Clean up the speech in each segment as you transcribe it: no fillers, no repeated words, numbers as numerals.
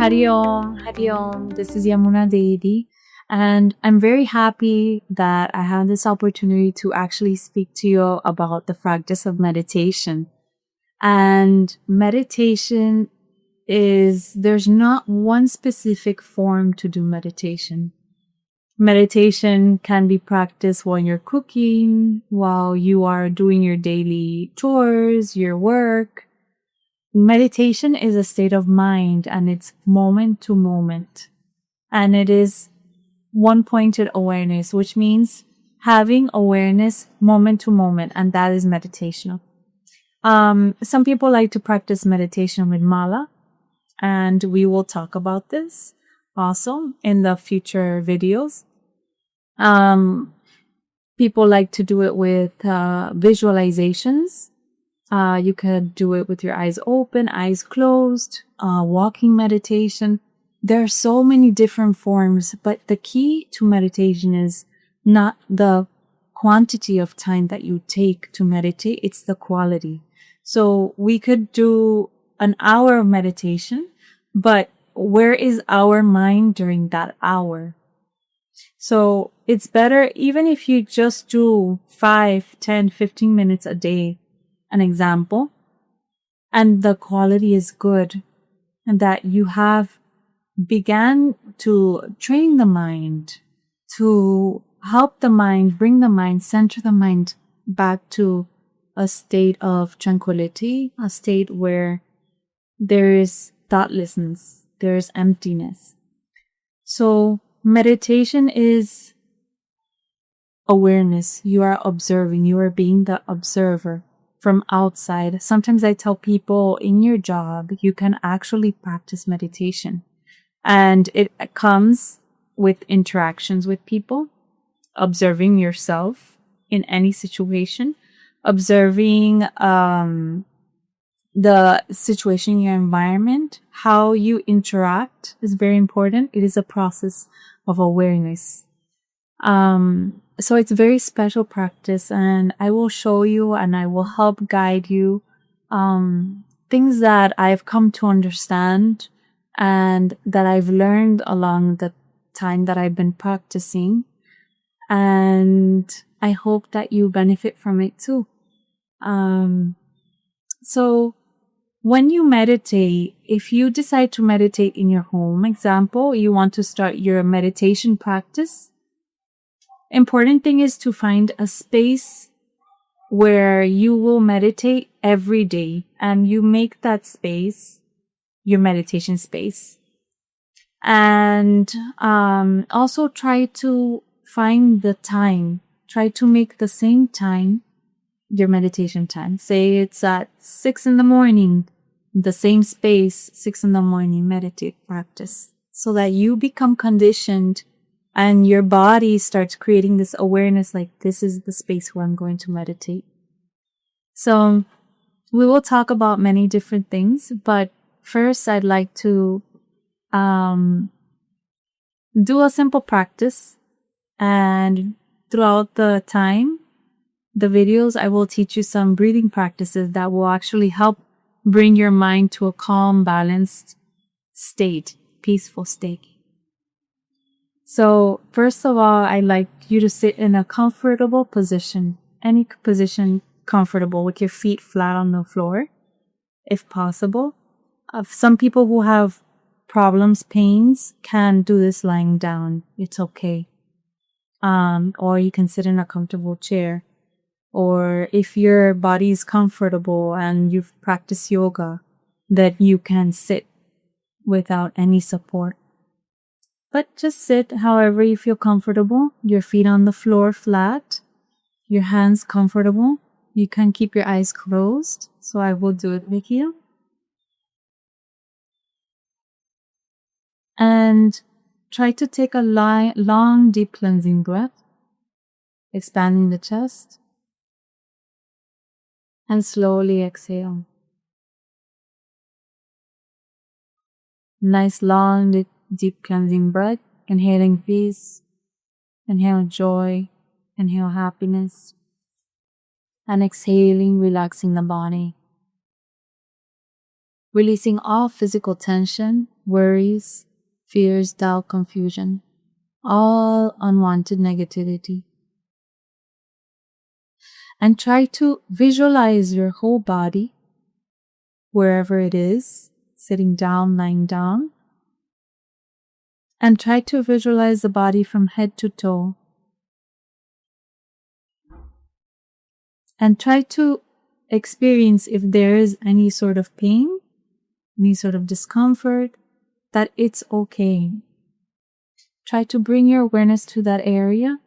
Hari Om. This is Yamuna Devi, and I'm very happy that I have this opportunity to actually speak to you about the practice of meditation. And meditation there's not one specific form to do meditation. Meditation can be practiced while you're cooking, while you are doing your daily chores, your work. Meditation is a state of mind and it's moment to moment. And it is one pointed awareness, which means having awareness moment to moment. And that is meditation. Some people like to practice meditation with mala. And we will talk about this also in the future videos. People like to do it with visualizations. You could do it with your eyes open, eyes closed, walking meditation. There are so many different forms, but the key to meditation is not the quantity of time that you take to meditate, it's the quality. So we could do an hour of meditation, but where is our mind during that hour? So it's better even if you just do 5, 10, 15 minutes a day, an example, and the quality is good, and that you have began to train the mind, to help the mind, bring the mind, center the mind back to a state of tranquility, a state where there is thoughtlessness, there is emptiness. So meditation is awareness. You are observing, you are being the observer from outside. Sometimes I tell people in your job, you can actually practice meditation. And it comes with interactions with people, observing yourself in any situation, observing the situation in your environment, how you interact is very important. It is a process of awareness. So it's a very special practice, and I will show you and I will help guide you things that I've come to understand and that I've learned along the time that I've been practicing. And I hope that you benefit from it too. So when you meditate, if you decide to meditate in your home, example, you want to start your meditation practice, important thing is to find a space where you will meditate every day, and you make that space your meditation space. And also try to find the time. Try to make the same time your meditation time. Say it's at 6 a.m, the same space, 6 a.m, meditate practice, so that you become conditioned and your body starts creating this awareness, like this is the space where I'm going to meditate. So we will talk about many different things, but first I'd like to do a simple practice, and throughout the time, the videos, I will teach you some breathing practices that will actually help bring your mind to a calm, balanced state, peaceful state. So first of all, I'd like you to sit in a comfortable position, any position comfortable, with your feet flat on the floor, if possible. Some people who have problems, pains, can do this lying down. It's okay. Or you can sit in a comfortable chair. Or if your body is comfortable and you've practiced yoga, that you can sit without any support. But just sit however you feel comfortable. Your feet on the floor flat, your hands comfortable. You can keep your eyes closed. So I will do it with you. And try to take a long, deep cleansing breath, expanding the chest. And slowly exhale. Nice, long, deep cleansing breath. Inhaling peace. Inhale joy. Inhale happiness. And exhaling, relaxing the body. Releasing all physical tension worries, fears, doubt, confusion, all unwanted negativity. And try to visualize your whole body, wherever it is, sitting down, lying down. And try to visualize the body from head to toe. And try to experience if there is any sort of pain, any sort of discomfort, that it's okay. Try to bring your awareness to that area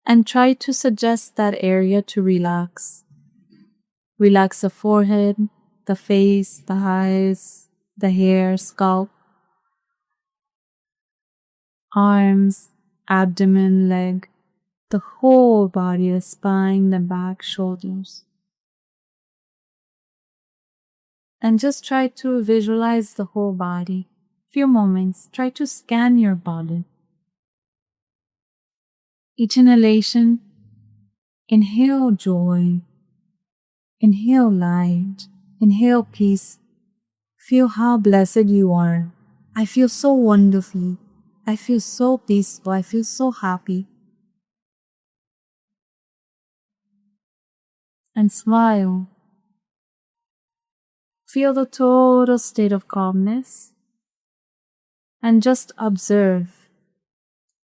and try to suggest that area to relax. Relax the forehead, the face, the eyes, the hair, scalp, arms, abdomen, leg, the whole body, the spine, the back, shoulders. And just try to visualize the whole body. Few moments, try to scan your body. Each inhalation, inhale joy, inhale light, inhale peace. Feel how blessed you are. I feel so wonderful. I feel so peaceful. I feel so happy. And smile. Feel the total state of calmness. And just observe.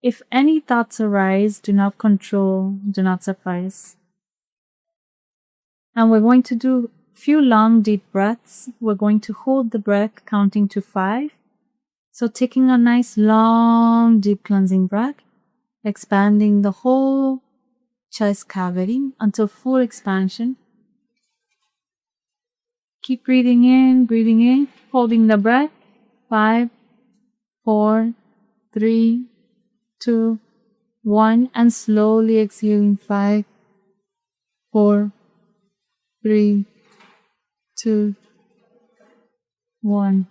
If any thoughts arise, do not control, do not suffice. And we're going to do a few long, deep breaths. We're going to hold the breath, counting to 5. So taking a nice, long, deep cleansing breath, expanding the whole chest cavity until full expansion. Keep breathing in, holding the breath. 5, 4, 3, 2, 1, and slowly exhaling. 5, 4, 3, 2, 1.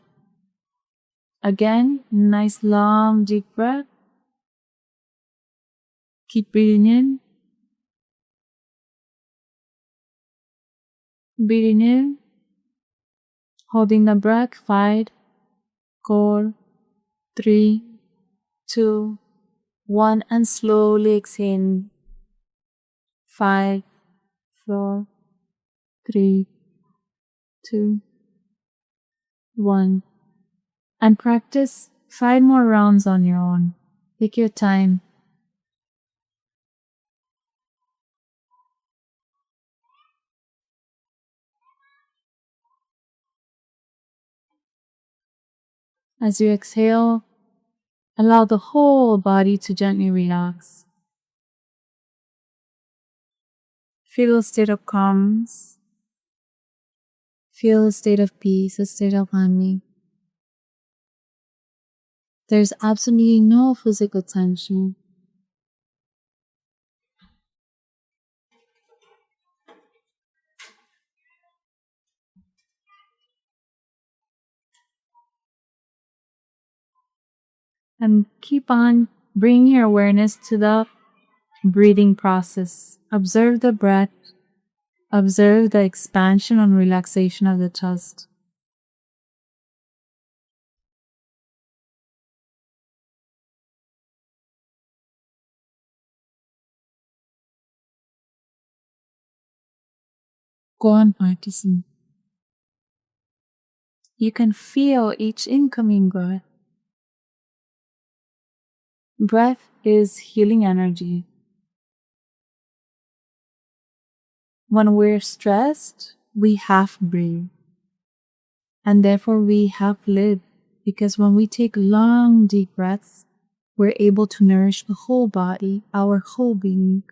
Again, nice long deep breath. Keep breathing in, holding the breath. 5, 4, 3, 2, 1, and slowly exhale. 5, 4, 3, 2, 1. And practice 5 more rounds on your own. Take your time. As you exhale, allow the whole body to gently relax. Feel a state of calmness. Feel a state of peace, a state of harmony. There's absolutely no physical tension. And keep on bringing your awareness to the breathing process. Observe the breath. Observe the expansion and relaxation of the chest. Go on, partisan. You can feel each incoming breath. Breath is healing energy. When we're stressed, we half breathe. And therefore we half live. Because when we take long, deep breaths, we're able to nourish the whole body, our whole being.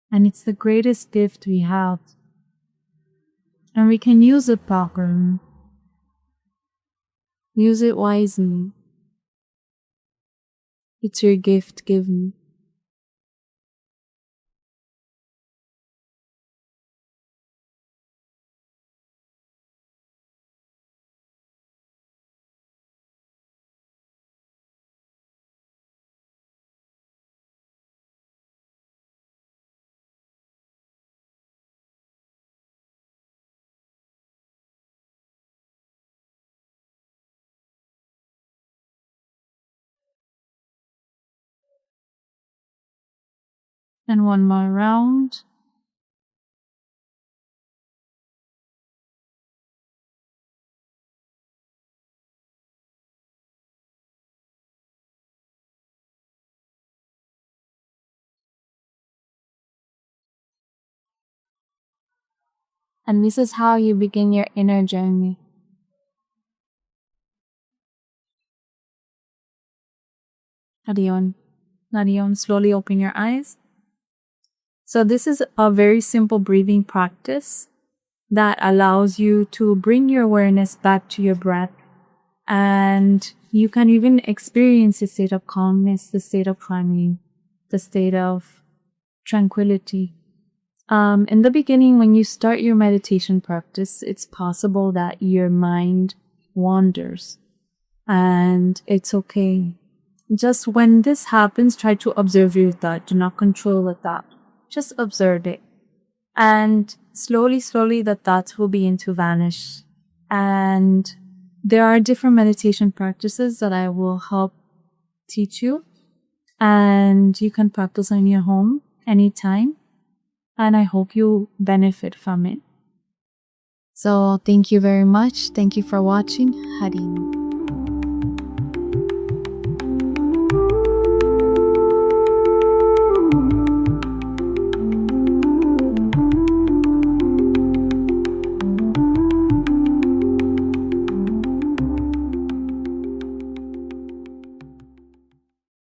And it's the greatest gift we have. And we can use it properly. Use it wisely. It's your gift given. And one more round. And this is how you begin your inner journey. Harion. Harion, slowly open your eyes. So this is a very simple breathing practice that allows you to bring your awareness back to your breath. And you can even experience the state of calmness, the state of calming, the state of tranquility. In the beginning, when you start your meditation practice, it's possible that your mind wanders, and it's okay. Just when this happens, try to observe your thought. Do not control the thought. Just observe it. And slowly, slowly, the thoughts will begin to vanish. And there are different meditation practices that I will help teach you. And you can practice on your home anytime. And I hope you benefit from it. So thank you very much. Thank you for watching. Harim.